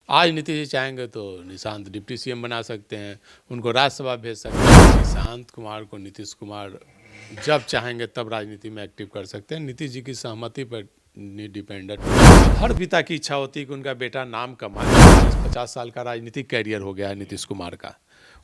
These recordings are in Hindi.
आज नीतीश जी चाहेंगे तो निशांत डिप्टी सीएम बना सकते हैं, उनको राज्यसभा भेज सकते हैं। निशांत कुमार को नीतीश कुमार जब चाहेंगे तब राजनीति में एक्टिव कर सकते हैं। नीतीश जी की सहमति पर डिपेंडेंट। हर पिता की इच्छा होती है कि उनका बेटा नाम कमाए। 40-50 साल का राजनीतिक कैरियर हो गया है नीतीश कुमार का।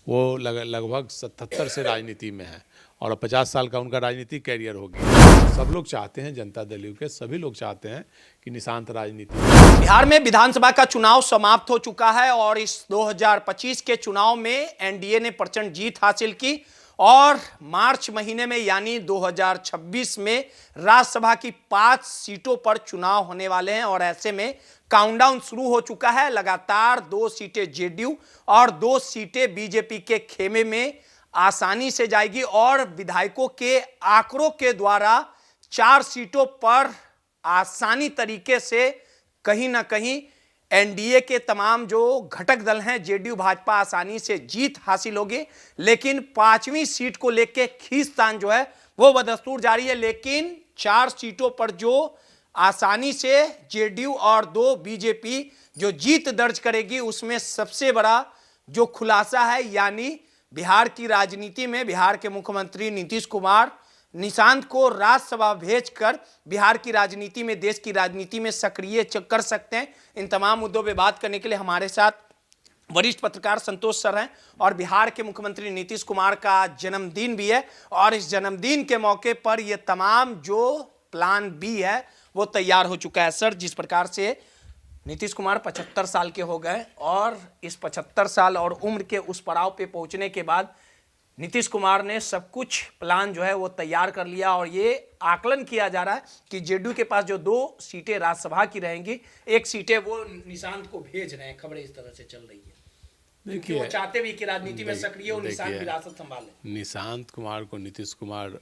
वो लगभग 77 से राजनीति में है और 50 साल का उनका राजनीतिक कैरियर हो गया। सब लोग चाहते हैं, जनता दल यू के सभी लोग चाहते हैं कि निशांत राजनीति। बिहार में विधानसभा का चुनाव समाप्त हो चुका है और इस 2025 के चुनाव में एनडीए ने प्रचंड जीत हासिल की और मार्च महीने में यानी 2026 में राज्यसभा की 5 सीटों पर चुनाव होने वाले हैं और ऐसे में काउंटडाउन शुरू हो चुका है। लगातार 2 सीटें जेडीयू और 2 सीटें बीजेपी के खेमे में आसानी से जाएगी और विधायकों के आंकड़ों के द्वारा 4 सीटों पर आसानी तरीके से कहीं ना कहीं एनडीए के तमाम जो घटक दल हैं जेडीयू भाजपा आसानी से जीत हासिल होगी। लेकिन 5वीं सीट को लेकर खींचतान जो है वो बदस्तूर जारी है। लेकिन 4 सीटों पर जो आसानी से जेडीयू और 2 बीजेपी जो जीत दर्ज करेगी उसमें सबसे बड़ा जो खुलासा है यानी बिहार की राजनीति में बिहार के मुख्यमंत्री नीतीश कुमार निशांत को राज्यसभा भेजकर बिहार की राजनीति में देश की राजनीति में सक्रिय कर सकते हैं। इन तमाम मुद्दों पे बात करने के लिए हमारे साथ वरिष्ठ पत्रकार संतोष सर हैं और बिहार के मुख्यमंत्री नीतीश कुमार का जन्मदिन भी है और इस जन्मदिन के मौके पर यह तमाम जो प्लान बी है वो तैयार हो चुका है। सर, जिस प्रकार से नीतीश कुमार 75 साल के हो गए और इस 75 साल और उम्र के उस पड़ाव पे पहुंचने के बाद नीतीश कुमार ने सब कुछ प्लान जो है वो तैयार कर लिया और ये आकलन किया जा रहा है कि जेडीयू के पास जो 2 सीटें राज्यसभा की रहेंगी, 1 सीटें वो निशांत को भेज रहे हैं। खबरें इस तरह से चल रही है। देखिए, वो चाहते भी कि राजनीति में सक्रिय हो, निशांत विरासत संभाले। निशांत कुमार को नीतीश कुमार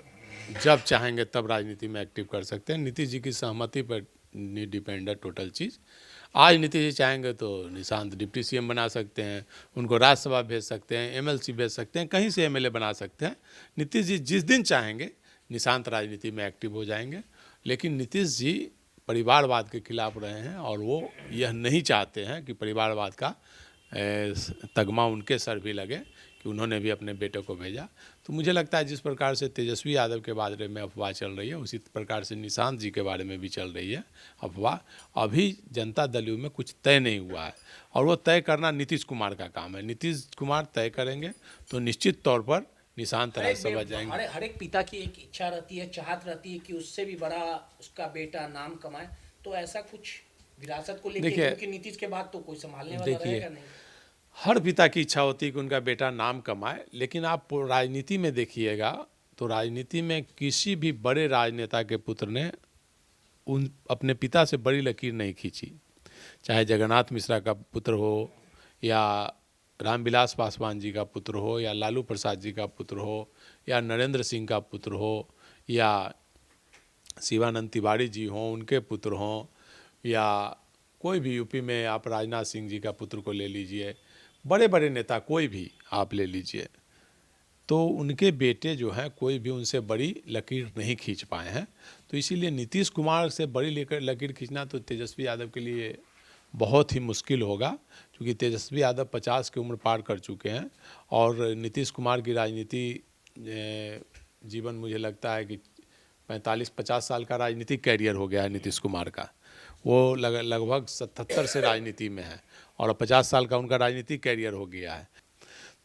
जब चाहेंगे तब राजनीति में एक्टिव कर सकते हैं। नीतीश जी की सहमति पर डिपेंडेंट टोटल चीज़। आज नीतीश जी चाहेंगे तो निशांत डिप्टी सीएम बना सकते हैं, उनको राज्यसभा भेज सकते हैं, एमएलसी भेज सकते हैं, कहीं से एमएलए बना सकते हैं। नीतीश जी जिस दिन चाहेंगे निशांत राजनीति में एक्टिव हो जाएंगे। लेकिन नीतीश जी परिवारवाद के खिलाफ रहे हैं और वो यह नहीं चाहते हैं कि परिवारवाद का तगमा उनके सर भी लगे कि उन्होंने भी अपने बेटे को भेजा। तो मुझे लगता है जिस प्रकार से तेजस्वी यादव के बारे में अफवाह चल रही है उसी प्रकार से निशांत जी के बारे में भी चल रही है अफवाह। अभी जनता दल यू में कुछ तय नहीं हुआ है और वो तय करना नीतीश कुमार का काम है। नीतीश कुमार तय करेंगे तो निश्चित तौर पर निशांत राज्यसभा जाएंगे। हर एक पिता की एक इच्छा रहती है, चाहत रहती है कि उससे भी बड़ा उसका बेटा नाम कमाए। तो ऐसा कुछ विरासत को लेकर क्योंकि नीतीश के बाद तो कोई संभालने वाला रहेगा नहीं। हर पिता की इच्छा होती है कि उनका बेटा नाम कमाए। लेकिन आप राजनीति में देखिएगा तो राजनीति में किसी भी बड़े राजनेता के पुत्र ने अपने पिता से बड़ी लकीर नहीं खींची। चाहे जगन्नाथ मिश्रा का पुत्र हो या रामविलास पासवान जी का पुत्र हो या लालू प्रसाद जी का पुत्र हो या नरेंद्र सिंह का पुत्र हो या शिवानंद तिवारी जी हों उनके पुत्र हों या कोई भी यूपी में आप राजनाथ सिंह जी का पुत्र को ले लीजिए, बड़े बड़े नेता कोई भी आप ले लीजिए, तो उनके बेटे जो हैं कोई भी उनसे बड़ी लकीर नहीं खींच पाए हैं। तो इसीलिए नीतीश कुमार से बड़ी लकीर खींचना तो तेजस्वी यादव के लिए बहुत ही मुश्किल होगा, क्योंकि तेजस्वी यादव 50 की उम्र पार कर चुके हैं और नीतीश कुमार की राजनीति जीवन मुझे लगता है कि 45-50 साल का राजनीतिक कैरियर हो गया है नीतीश कुमार का। वो लगभग 77 से राजनीति में है और 50 साल का उनका राजनीतिक कैरियर हो गया है।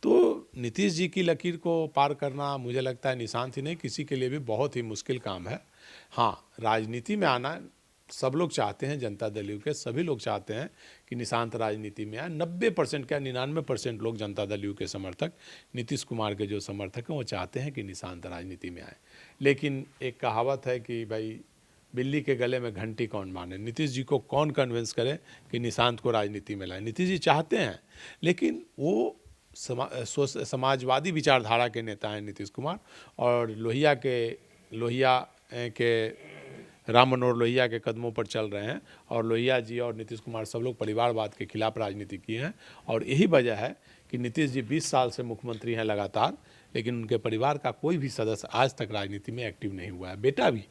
तो नीतीश जी की लकीर को पार करना मुझे लगता है निशांत ही नहीं किसी के लिए भी बहुत ही मुश्किल काम है। हाँ, राजनीति में आना सब लोग चाहते हैं, जनता दल यू के सभी लोग चाहते हैं कि निशांत राजनीति में आए। 90% क्या 99% लोग जनता दल यू के समर्थक, नीतीश कुमार के जो समर्थक हैं वो चाहते हैं कि निशांत राजनीति में आए। लेकिन एक कहावत है कि भाई बिल्ली के गले में घंटी कौन माने। नीतीश जी को कौन कन्विंस करे कि निशांत को राजनीति में लाए। नीतीश जी चाहते हैं लेकिन वो समाजवादी विचारधारा के नेता हैं नीतीश कुमार और लोहिया के राम मनोहर लोहिया के कदमों पर चल रहे हैं और लोहिया जी और नीतीश कुमार सब लोग परिवारवाद के खिलाफ राजनीति की हैं और यही वजह है कि नीतीश जी 20 साल से मुख्यमंत्री हैं लगातार, लेकिन उनके परिवार का कोई भी सदस्य आज तक राजनीति में एक्टिव नहीं हुआ है। बेटा भी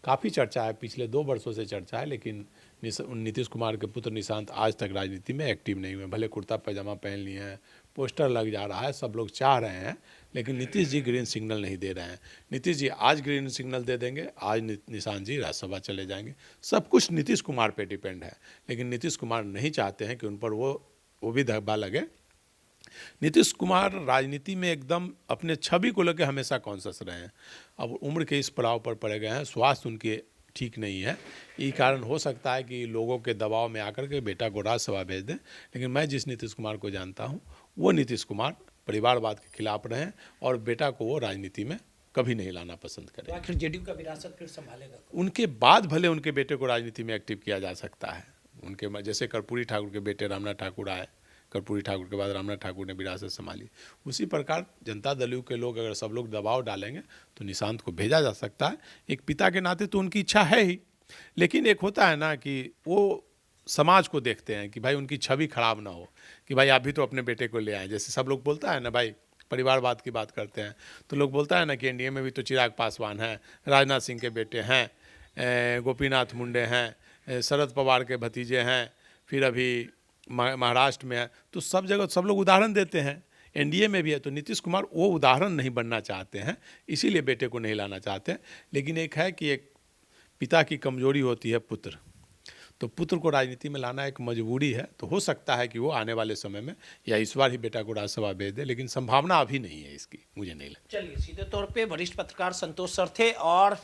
काफ़ी चर्चा है, पिछले 2 वर्षों से चर्चा है, लेकिन नीतीश कुमार के पुत्र निशांत आज तक राजनीति में एक्टिव नहीं हुए। भले कुर्ता पैजामा पहन लिए हैं, पोस्टर लग जा रहा है, सब लोग चाह रहे हैं, लेकिन नीतीश जी ग्रीन सिग्नल नहीं दे रहे हैं। नीतीश जी आज ग्रीन सिग्नल दे देंगे, आज निशांत जी राज्यसभा चले जाएंगे। सब कुछ नीतीश कुमार पे डिपेंड है, लेकिन नीतीश कुमार नहीं चाहते हैं कि उन पर वो भी धब्बा लगे। नीतीश कुमार राजनीति में एकदम अपने छवि को लेकर हमेशा कॉन्शियस रहे हैं। अब उम्र के इस पड़ाव पर पड़े गए हैं, स्वास्थ्य उनके ठीक नहीं है, ये कारण हो सकता है कि लोगों के दबाव में आकर के बेटा को राज्यसभा भेज दें। लेकिन मैं जिस नीतीश कुमार को जानता हूँ, वो नीतीश कुमार परिवारवाद के खिलाफ रहे हैं और बेटा को वो राजनीति में कभी नहीं लाना पसंद करें। तो आखिर जेडीयू का विरासत फिर संभालेगा? उनके बाद भले उनके बेटे को राजनीति में एक्टिव किया जा सकता है। उनके जैसे कर्पूरी ठाकुर के बेटे रामनाथ ठाकुर आए, कर्पूरी ठाकुर के बाद रामनाथ ठाकुर ने विरासत संभाली, उसी प्रकार जनता दल के लोग अगर सब लोग दबाव डालेंगे तो निशांत को भेजा जा सकता है। एक पिता के नाते तो उनकी इच्छा है ही, लेकिन एक होता है ना कि वो समाज को देखते हैं कि भाई उनकी छवि खराब ना हो, कि भाई आप भी तो अपने बेटे को ले आए। जैसे सब लोग बोलता है ना भाई, परिवारवाद की बात करते हैं तो लोग बोलता है ना कि एनडीए में भी तो चिराग पासवान हैं, राजनाथ सिंह के बेटे हैं, गोपीनाथ मुंडे हैं, शरद पवार के भतीजे हैं, फिर अभी महाराष्ट्र में है। तो सब जगह सब लोग उदाहरण देते हैं, एनडीए में भी है। तो नीतीश कुमार वो उदाहरण नहीं बनना चाहते हैं, इसीलिए बेटे को नहीं लाना चाहते हैं। लेकिन एक है कि एक पिता की कमजोरी होती है पुत्र, तो पुत्र को राजनीति में लाना एक मजबूरी है। तो हो सकता है कि वो आने वाले समय में या इस बार ही बेटा को राज्यसभा भेज दे, लेकिन संभावना अभी नहीं है इसकी, मुझे नहीं लगता। चलिए, सीधे तौर पे वरिष्ठ पत्रकार संतोष सर थे। और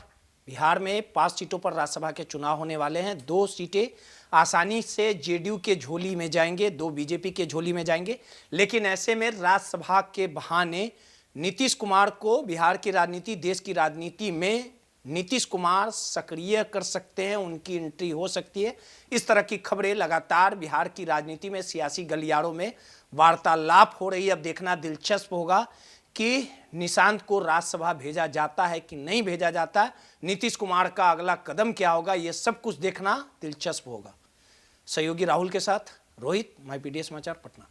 बिहार में 5 सीटों पर राज्यसभा के चुनाव होने वाले हैं। 2 सीटें आसानी से जेडीयू के झोली में जाएंगे, 2 बीजेपी के झोली में जाएंगे। लेकिन ऐसे में राज्यसभा के बहाने नीतीश कुमार को बिहार की राजनीति, देश की राजनीति में नीतीश कुमार सक्रिय कर सकते हैं, उनकी एंट्री हो सकती है। इस तरह की खबरें लगातार बिहार की राजनीति में, सियासी गलियारों में वार्तालाप हो रही है। अब देखना दिलचस्प होगा कि निशांत को राज्यसभा भेजा जाता है कि नहीं भेजा जाता है। नीतीश कुमार का अगला कदम क्या होगा, ये सब कुछ देखना दिलचस्प होगा। सहयोगी राहुल के साथ रोहित, माई पीडीएस समाचार, पटना।